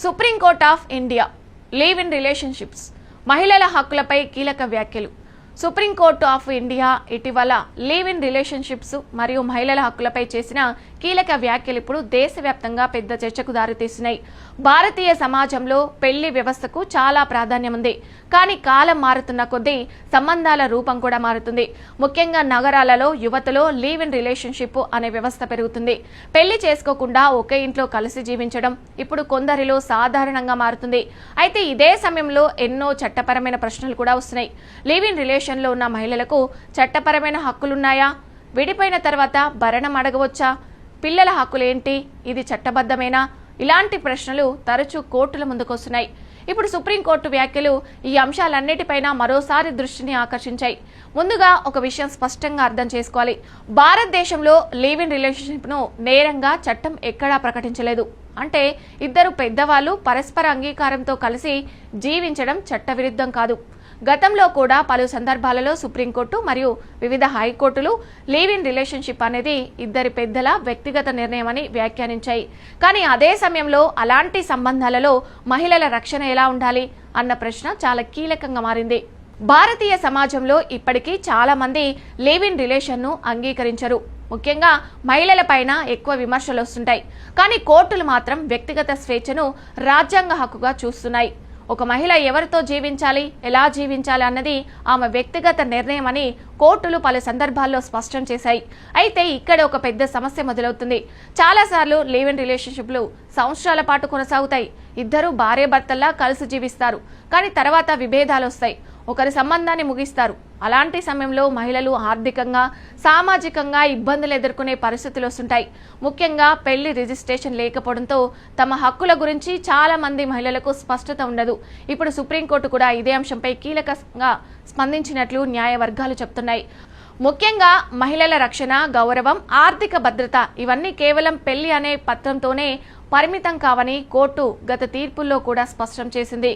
Supreme Court of India live in relationships మహిళల హక్కులపై కీలక వ్యాఖ్యలు. సుప్రీంకోర్టు ఆఫ్ ఇండియా ఇటీవల లివ్ ఇన్ రిలేషన్షిప్స్ మరియు మహిళల హక్కులపై చేసిన కీలక వ్యాఖ్యలు ఇప్పుడు దేశవ్యాప్తంగా పెద్ద చర్చకు దారితీస్తున్నాయి. భారతీయ సమాజంలో పెళ్లి వ్యవస్థకు చాలా ప్రాధాన్యం ఉంది. కానీ కాలం మారుతున్న కొద్దీ సంబంధాల రూపం కూడా మారుతుంది. ముఖ్యంగా నగరాలలో యువతలో లివ్ ఇన్ రిలేషన్షిప్ అనే వ్యవస్థ పెరుగుతుంది. పెళ్లి చేసుకోకుండా ఒకే ఇంట్లో కలిసి జీవించడం ఇప్పుడు కొందరిలో సాధారణంగా మారుతుంది. అయితే ఇదే సమయంలో ఎన్నో చట్టపరమైన ప్రశ్నలు కూడా వస్తున్నాయి. లివ్ ఇన్ రిలేషన్లో ఉన్న మహిళలకు చట్టపరమైన హక్కులున్నాయా? విడిపోయిన తర్వాత భరణం అడగవచ్చా? పిల్లల హక్కులేంటి? ఇది చట్టబద్ధమేనా? ఇలాంటి ప్రశ్నలు తరచూ కోర్టుల ముందుకొస్తున్నాయి. ఇప్పుడు సుప్రీంకోర్టు వ్యాఖ్యలు ఈ అంశాలన్నిటిపైన మరోసారి దృష్టిని ఆకర్షించాయి. ముందుగా ఒక విషయం స్పష్టంగా అర్థం చేసుకోవాలి. భారతదేశంలో లివ్ ఇన్ రిలేషన్షిప్ ను నేరంగా చట్టం ఎక్కడా ప్రకటించలేదు. అంటే ఇద్దరు పెద్దవాళ్ళు పరస్పర అంగీకారంతో కలిసి జీవించడం చట్టవిరుద్ధం కాదు. గతంలో కూడా పలు సందర్భాలలో సుప్రీంకోర్టు మరియు వివిధ హైకోర్టులు లివ్ ఇన్ రిలేషన్షిప్ అనేది ఇద్దరి పెద్దల వ్యక్తిగత నిర్ణయమని వ్యాఖ్యానించాయి. కానీ అదే సమయంలో అలాంటి సంబంధాలలో మహిళల రక్షణ ఎలా ఉండాలి అన్న ప్రశ్న చాలా కీలకంగా మారింది. భారతీయ సమాజంలో ఇప్పటికీ చాలా మంది లివ్ ఇన్ రిలేషన్ ను అంగీకరించరు. ముఖ్యంగా మహిళల పైన ఎక్కువ విమర్శలు వస్తుంటాయి. కానీ కోర్టులు మాత్రం వ్యక్తిగత స్వేచ్ఛను రాజ్యాంగ హక్కుగా చూస్తున్నాయి. ఒక మహిళ ఎవరితో జీవించాలి, ఎలా జీవించాలి అన్నది ఆమె వ్యక్తిగత నిర్ణయం అని కోర్టులు పలు సందర్భాల్లో స్పష్టం చేశాయి. అయితే ఇక్కడ ఒక పెద్ద సమస్య మొదలవుతుంది. చాలాసార్లు లివ్ ఇన్ రిలేషన్షిప్లు సంవత్సరాల పాటు కొనసాగుతాయి. ఇద్దరు భార్యాభర్తల్లా కలిసి జీవిస్తారు. కానీ తర్వాత విభేదాలు వస్తాయి. ఒకరి సంబంధాన్ని ముగిస్తారు. అలాంటి సమయంలో మహిళలు ఆర్థికంగా, సామాజికంగా ఇబ్బందులు ఎదుర్కొనే పరిస్థితులు వస్తుంటాయి. ముఖ్యంగా పెళ్లి రిజిస్ట్రేషన్ లేకపోవడంతో తమ హక్కుల గురించి చాలా మంది మహిళలకు స్పష్టత ఉండదు. ఇప్పుడు సుప్రీంకోర్టు కూడా ఇదే అంశంపై కీలకంగా స్పందించినట్లు న్యాయ వర్గాలు చెప్తున్నాయి. ముఖ్యంగా మహిళల రక్షణ, గౌరవం, ఆర్థిక భద్రత ఇవన్నీ కేవలం పెళ్లి అనే పత్రంతోనే పరిమితం కావని కోర్టు గత తీర్పుల్లో కూడా స్పష్టం చేసింది.